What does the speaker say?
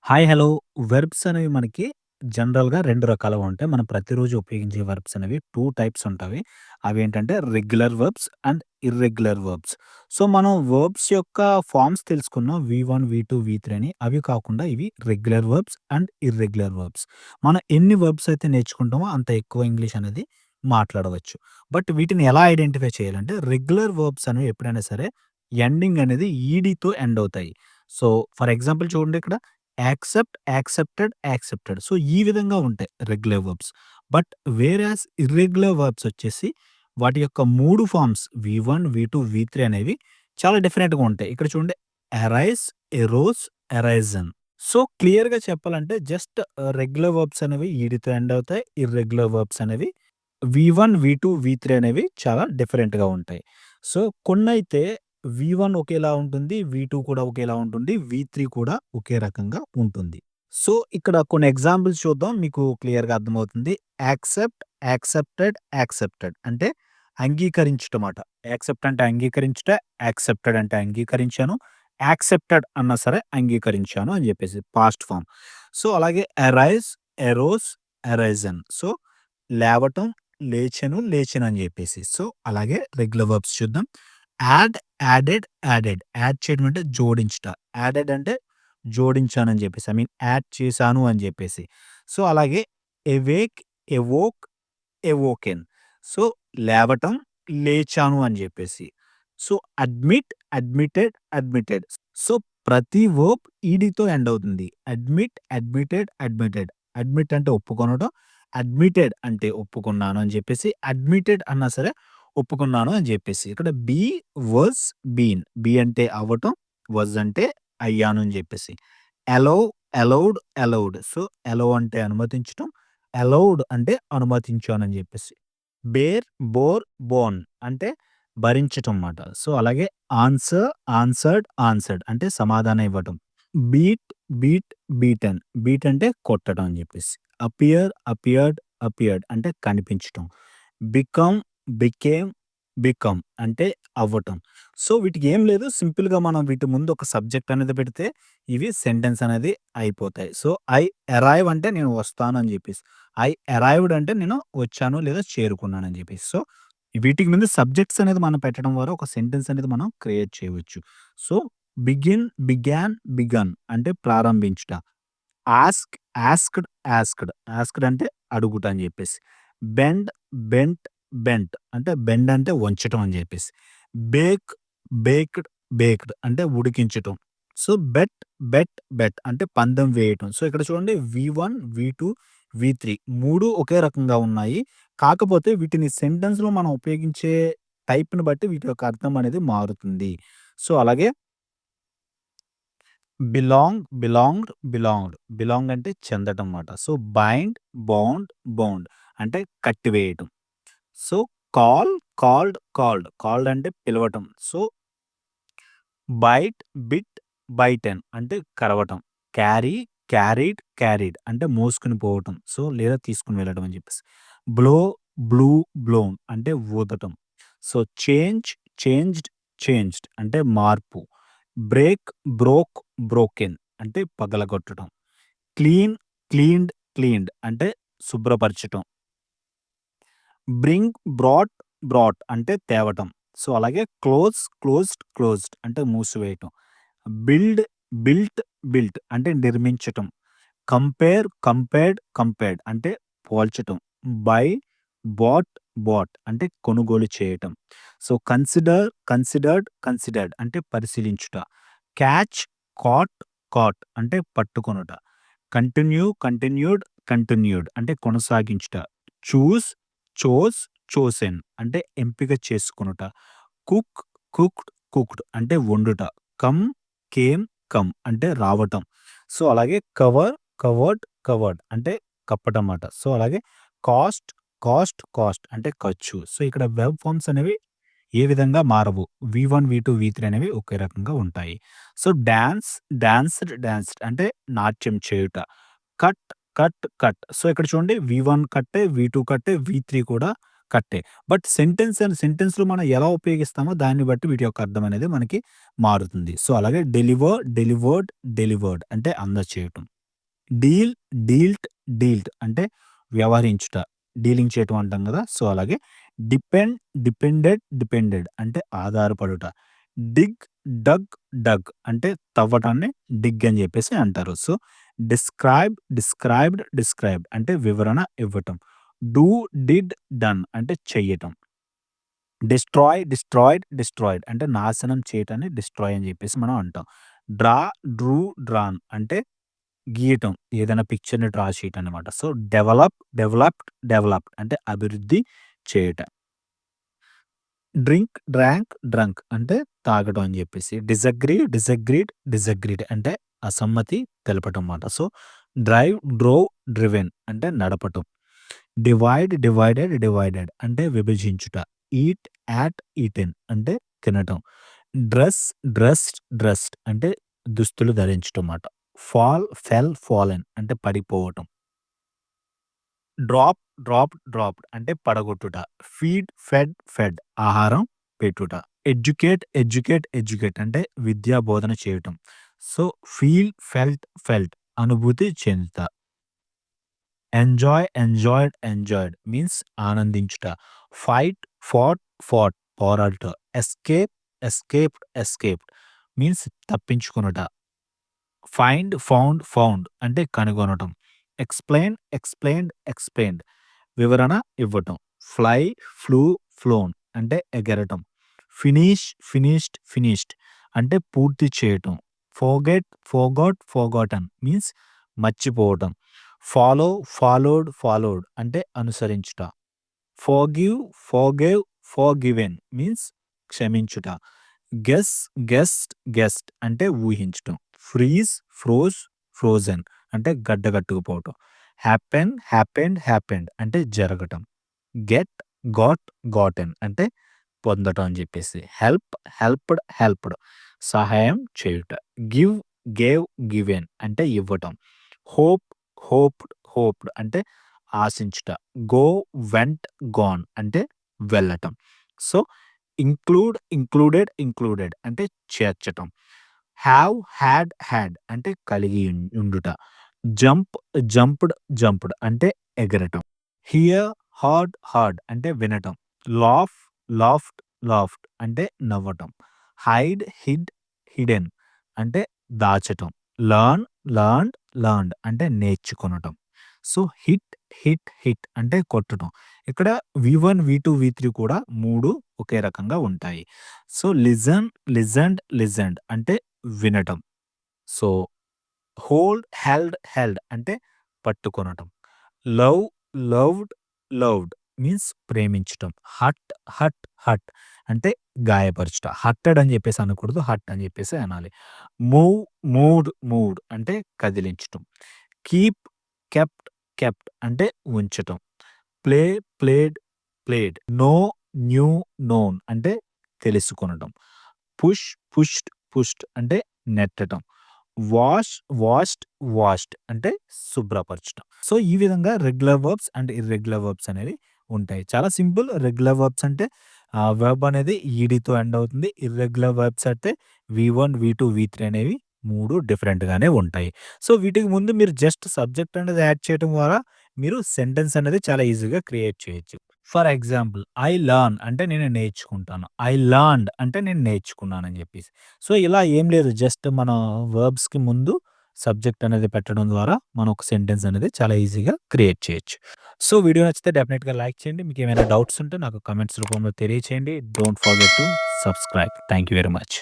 Hi! Hello! Verbs అనేవి మనకి జనరల్‌గా 2 రకాలుగా ఉంటాయి. మనం ప్రతిరోజు ఉపయోగించే వెర్బ్స్ అనేవి 2 టైప్స్ ఉంటాయి. అవేంటంటే regular verbs and irregular verbs. So, మనం వెర్బ్స్ యొక్క ఫార్మ్స్ తెలుసుకున్నాం. వి1, వి2, వి3 అని. అవి కాకుండా ఇవి regular verbs and irregular verbs. మనం ఎన్ని వెర్బ్స్ అయితే నేర్చుకుంటామో అంత ఎక్కువ ఇంగ్లీష్ అనేది మాట్లాడవచ్చు. బట్ వీటిని ఎలా ఐడెంటిఫై చేయాలంటే రెగ్యులర్ వెర్బ్స్ అనేవి ఎప్పుడైనా సరే ఎండింగ్ అనేది ఈడీతో ఎండ్ అవుతాయి. సో, ఫర్ ఎగ్జాంపుల్ చూడండి ఇక్కడ యాక్సెప్ట్, యాక్సెప్టెడ్, యాక్సెప్టెడ్. సో, ఈ విధంగా ఉంటాయి regular verbs. But వేరాస్ irregular verbs వచ్చేసి వాటి యొక్క 3 ఫార్మ్స్ వి1, వి2, వి3 అనేవి చాలా డిఫరెంట్‌గా ఉంటాయి. ఇక్కడ చూడండి అరైజ్, ఎరోస్, అరైజన్. సో, క్లియర్‌గా చెప్పాలంటే జస్ట్ రెగ్యులర్ వర్బ్స్ అనేవి ఈడితో ఎండ్ అవుతాయి. ఇర్రెగ్యులర్ వర్బ్స్ అనేవి వి1, వి2, వి3 అనేవి చాలా డిఫరెంట్‌గా ఉంటాయి. సో, కొన్నైతే వి1 ఒకేలా ఉంటుంది. వి2 కూడా ఒకేలా ఉంటుంది. వి3 కూడా ఒకే రకంగా ఉంటుంది. సో, ఇక్కడ కొన్ని ఎగ్జాంపుల్స్ చూద్దాం. మీకు క్లియర్‌గా అర్థమవుతుంది. యాక్సెప్ట్, యాక్సెప్టెడ్, యాక్సెప్టెడ్ అంటే అంగీకరించుటమాట. యాక్సెప్ట్ అంటే అంగీకరించుట, యాక్సెప్టెడ్ అంటే అంగీకరించాను. యాక్సెప్టెడ్ అన్నా సరే అంగీకరించాను అని జెప్పేసి పాస్ట్ ఫార్మ్. సో, అలాగే అరైజ్, ఎరోస్, అరైజన్. సో, లేవటం, లేచెను, లేచెను అని జెప్పేసి. సో, అలాగే రెగ్యులర్ వర్బ్స్ చూద్దాం. Add, added, added. యాడ్ చేయడం అంటే జోడించుట. యాడెడ్ అంటే జోడించానని జెప్పేసి. ఐ మీన్ యాడ్ చేశాను అని జెప్పేసి. సో, అలాగే ఎవేక్, ఎవోక్, ఎవోకెన్. సో, లేవటం, లేచాను అని జెప్పేసి. So, admit, admitted, admitted. So, ప్రతి వర్బ్ ఈడీతో ఎండ్ అవుతుంది. Admit, admitted, admitted. అడ్మిట్ అంటే ఒప్పుకొనడం. అడ్మిటెడ్ అంటే ఒప్పుకున్నాను అని జెప్పేసి. అడ్మిటెడ్ అన్నా సరే ఒప్పుకున్నాను అని జెప్పేసి. ఇక్కడ బీ, వస్, బీన్. బీ అంటే అవ్వటం. వస్ అంటే అయ్యాను అని జెప్పేసి. Allow, allowed, allowed. So, allow అంటే అనుమతించటం. అలౌడ్ అంటే అనుమతించానని జెప్పేసి. బేర్, బోర్, బోర్న్ అంటే భరించటం మాట. సో, అలాగే ఆన్సర్, ఆన్సర్డ్, ఆన్సర్డ్ అంటే సమాధానం ఇవ్వటం. Beat, beat, beaten. బీట్ అంటే కొట్టడం అని జెప్పేసి. అపియర్, అపియర్డ్, అపియర్డ్ అంటే కనిపించటం. బికమ్, బికేమ్, బికమ్ అంటే అవ్వటం. సో, వీటికి ఏం లేదు. సింపుల్‌గా మనం వీటి ముందు ఒక సబ్జెక్ట్ అనేది పెడితే ఇవి సెంటెన్స్ అనేది అయిపోతాయి. సో, ఐ అరైవ్ అంటే నేను వస్తాను అని జెప్పేసి. ఐ అరైవ్డ్ అంటే నేను వచ్చాను లేదా చేరుకున్నానని జెప్పేసి. సో, వీటికి ముందు సబ్జెక్ట్స్ అనేది మనం పెట్టడం ద్వారా ఒక సెంటెన్స్ అనేది మనం క్రియేట్ చేయవచ్చు. సో, బిగిన్, బిగాన్, బిగన్ అంటే ప్రారంభించుట. Ask, asked, asked. ఆస్క్డ్ అంటే అడుగుట అని జెప్పేసి. బెండ్, బెంట్, బెంట్ అంటే బెండ్ అంటే వంచటం అని జెప్పేసి. బేక్, బేక్డ్, బేక్డ్ అంటే ఉడికించటం. సో, బెట్, బెట్, బెట్ అంటే పందెం వేయటం. సో, ఇక్కడ చూడండి వి1, వి2, వి3 3 ఒకే రకంగా ఉన్నాయి. కాకపోతే వీటిని సెంటెన్స్‌లో మనం ఉపయోగించే టైప్‌ని బట్టి వీటి యొక్క అర్థం అనేది మారుతుంది. సో, అలాగే బిలాంగ్, బిలాంగ్డ్, బిలాంగ్డ్. బిలాంగ్ అంటే చెందటం మాట. సో, బైండ్, బౌండ్, బౌండ్ అంటే కట్టివేయటం. So, call, called, called. Called అంటే పిలవటం. సో, బైట్, బిట్, బైటెన్ అంటే కరవటం. క్యారీ, క్యారీడ్, క్యారీడ్ అంటే మోసుకొని పోవటం. సో, లేదా తీసుకొని వెళ్ళడం అని చెప్పేసి. బ్లో, బ్లూ, బ్లోన్ అంటే ఊదటం. సో, చేంజ్, చేంజ్డ్, చేంజ్డ్ అంటే మార్పు. బ్రేక్, బ్రోక్, బ్రోకెన్ అంటే పగలగొట్టడం. క్లీన్, క్లీన్డ్, క్లీన్డ్ అంటే శుభ్రపరచటం. బ్రింగ్, బ్రాట్, బ్రాట్ అంటే తేవటం. సో, అలాగే క్లోజ్, క్లోజ్డ్, క్లోజ్డ్ అంటే మూసివేయటం. బిల్డ్, బిల్ట్, బిల్ట్ అంటే నిర్మించటం. కంపేర్, కంపేర్డ్, కంపేర్డ్ అంటే పోల్చటం. బై, బాట్, బాట్ అంటే కొనుగోలు చేయటం. సో, కన్సిడర్, కన్సిడర్డ్, కన్సిడర్డ్ అంటే పరిశీలించుట. క్యాచ్, కాట్, కాట్ అంటే పట్టుకొనుట. కంటిన్యూ, కంటిన్యూడ్, కంటిన్యూడ్ అంటే కొనసాగించుట. చూస్, చోస్, చోసెన్ అంటే ఎంపిక చేసుకొనుట. కుక్, కుక్డ్, కుక్డ్ అంటే వండుట. కమ్, కేమ్, కమ్ అంటే రావటం. సో, అలాగే కవర్, కవర్డ్, కవర్డ్ అంటే కప్పటం మాట. సో, అలాగే కాస్ట్, కాస్ట్, కాస్ట్ అంటే ఖర్చు. సో, ఇక్కడ వెర్బ్ ఫార్మ్స్ అనేవి ఏ విధంగా మారవు. వి1, వి2, వి3 అనేవి ఒకే రకంగా ఉంటాయి. సో, డాన్స్, డాన్స్‌డ్, డాన్స్‌డ్ అంటే నాట్యం చేయుట. Cut, cut, cut. సో, ఇక్కడ చూడండి వి1 కట్టే, వి2 కట్టే, వి3 కూడా కట్టే. బట్ సెంటెన్స్‌లో మనం ఎలా ఉపయోగిస్తామో దాన్ని బట్టి వీటి యొక్క అర్థం అనేది మనకి మారుతుంది. సో, అలాగే డెలివర్, డెలివర్డ్, డెలివర్డ్ అంటే అందచేయటం. డీల్, డీల్ట్, డీల్ట్ అంటే వ్యవహరించుట. డీలింగ్ చేయటం అంటాం గదా! సో, అలాగే డిపెండ్, డిపెండెడ్, డిపెండెడ్ అంటే ఆధారపడుట. డిగ్, డగ్, డగ్ అంటే తవ్వటాన్ని డిగ్ అని జెప్పేసి అంటారు. సో, డిస్క్రైబ్, డిస్క్రైబ్డ్, డిస్క్రైబ్డ్ అంటే వివరణ ఇవ్వటం. డూ, డిడ్, డన్ అంటే చెయ్యటం. డిస్ట్రాయ్, డిస్ట్రాయిడ్, డిస్ట్రాయిడ్ అంటే నాశనం చేయటాన్ని డిస్ట్రాయ్ అని జెప్పేసి మనం అంటాం. డ్రా, డ్రూ, డ్రాన్ అంటే గీయటం. ఏదైనా పిక్చర్‌ని డ్రా చేయటం అనమాట. సో, డెవలప్, డెవలప్డ్, డెవలప్డ్ అంటే అభివృద్ధి చేయుట. డ్రింక్, డ్రాంక్, డ్రంక్ అంటే తాగడం అని జెప్పేసి. డిసగ్రీ, డిసగ్రీడ్, డిసగ్రీడ్ అంటే అసమ్మతి తెలపటం మాట. సో, డ్రైవ్, డ్రోవ్, డ్రివెన్ అంటే నడపటం. డివైడ్, డివైడెడ్, డివైడెడ్ అంటే విభజించుట. ఈట్, యాట్, ఈటెన్ అంటే తినటం. డ్రెస్, డ్రెస్డ్, డ్రెస్డ్ అంటే దుస్తులు ధరించటం మాట. ఫాల్, ఫెల్, ఫాలెన్ అంటే పడిపోవటం. డ్రాప్, డ్రాప్డ్, డ్రాప్డ్ అంటే పడగొట్టుట. ఫీడ్, ఫెడ్, ఫెడ్ ఆహారం పెట్టుట. ఎడ్యుకేట్, ఎడ్యుకేట్, ఎడ్యుకేట్ అంటే విద్యా బోధన చేయటం. సో, ఫీల్, ఫెల్ట్, ఫెల్ట్ అనుభూతి చెందుట. ఎంజాయ్, ఎంజాయ్డ్, ఎంజాయ్డ్ మీన్స్ ఆనందించుట. ఫైట్, ఫాట్, ఫాట్ పోరాడుట. ఎస్కేప్, ఎస్కేప్డ్, ఎస్కేప్డ్ మీన్స్ తప్పించుకొనుట. ఫైండ్, ఫౌండ్, ఫౌండ్ అంటే కనుగొనటం. ఎక్స్‌ప్లెయిన్, ఎక్స్‌ప్లెయిన్డ్, ఎక్స్‌ప్లెయిన్డ్ వివరణ ఇవ్వటం. ఫ్లై, ఫ్లూ, ఫ్లోన్ అంటే ఎగరటం. ఫినిష్, ఫినిష్డ్, ఫినిష్డ్ అంటే పూర్తి చేయటం. ఫోర్‌గెట్, ఫోర్‌గాట్, ఫోర్‌గాటెన్ మీన్స్ మర్చిపోవటం. ఫాలో, ఫాలోడ్, ఫాలోడ్ అంటే అనుసరించుట. ఫోర్‌గివ్, ఫోర్‌గేవ్, ఫోర్‌గివెన్ మీన్స్ క్షమించుట. గెస్, గెస్ట్, గెస్ట్ అంటే ఊహించటం. ఫ్రీజ్, ఫ్రోజ్, ఫ్రోజెన్ అంటే గడ్డకట్టుకుపోవటం. హ్యాపెన్, హ్యాపెండ్, హ్యాపెండ్ అంటే జరగటం. గెట్, గాట్, గాటెన్ అంటే పొందటం అని చెప్పేసి. హెల్ప్, హెల్ప్డ్, హెల్ప్డ్ సహాయం చేయుట. గివ్, గేవ్, గివెన్ అంటే ఇవ్వటం. హోప్, హోప్డ్, హోప్డ్ అంటే ఆశించుట. గో, వెంట్, గాన్ అంటే వెళ్ళటం. సో, ఇంక్లూడ్, ఇంక్లూడెడ్, ఇంక్లూడెడ్ అంటే చేర్చటం. హ్యావ్, హ్యాడ్, హ్యాడ్ అంటే కలిగి ఉండుట. జంప్, జంప్డ్, జంప్డ్ అంటే ఎగరటం. హియర్, హర్డ్, హర్డ్ అంటే వినటం. లాఫ్, లాఫ్డ్, లాఫ్డ్ అంటే నవ్వటం. హైడ్, హిడ్, హిడెన్ అంటే దాచటం. లర్న్, లర్న్డ్, లర్న్డ్ అంటే నేర్చుకొనటం. సో, హిట్, హిట్, హిట్ అంటే కొట్టటం. ఇక్కడ వి1, వి2, వి3 కూడా 3 ఒకే రకంగా ఉంటాయి. సో, లిజన్, లిజన్డ్, లిజన్డ్ అంటే వినటం. సో, హోల్డ్, హెల్డ్, హెల్డ్ అంటే పట్టుకొనటం. లవ్, లవ్డ్, లవ్డ్ మీన్స్ ప్రేమించటం. హర్ట్, హర్ట్, హర్ట్ అంటే గాయపరచుట. హర్టెడ్ అని చెప్పేసి అనకూడదు. హర్ట్ అని చెప్పేసి అనాలి. మూవ్, మూవ్డ్, మూవ్డ్ అంటే కదిలించటం. కీప్, కెప్ట్, కెప్ట్ అంటే ఉంచటం. Play, played, played. Know, knew, known అంటే తెలుసుకొనటం. పుష్, పుష్డ్, పుష్డ్ అంటే నెట్టటం. వాష్, వాష్డ్, వాష్డ్ అంటే శుభ్రపరచటం. సో, ఈ విధంగా regular verbs and irregular verbs అనేవి ఉంటాయి. చాలా సింపుల్. రెగ్యులర్ వర్బ్స్ అంటే వెర్బ్ అనేది ఈడీతో ఎండ్ అవుతుంది. ఇర్రెగ్యులర్ వర్బ్స్ అయితే వి1, వి2, వి3 అనేవి 3 డిఫరెంట్‌గానే ఉంటాయి. సో, వీటికి ముందు మీరు జస్ట్ సబ్జెక్ట్ అనేది యాడ్ చేయడం ద్వారా మీరు సెంటెన్స్ అనేది చాలా ఈజీగా క్రియేట్ చేయొచ్చు. ఫర్ ఎగ్జాంపుల్, ఐ లెర్న్ అంటే నేను నేర్చుకుంటాను. ఐ లెర్న్డ్ అంటే నేను నేర్చుకున్నానని జెప్పేసి. సో, ఇలా ఏం లేదు. జస్ట్ మన వర్బ్స్‌కి ముందు సబ్జెక్ట్ అనేది పెట్టడం ద్వారా మనం ఒక సెంటెన్స్ అనేది చాలా ఈజీగా క్రియేట్ చేయొచ్చు. సో, వీడియో నచ్చితే డెఫినిట్‌గా లైక్ చేయండి. మీకేమైనా డౌట్స్ ఉంటే నాకు కామెంట్స్ రూపంలో తెలియచేయండి. Don't forget to subscribe. Thank you very much.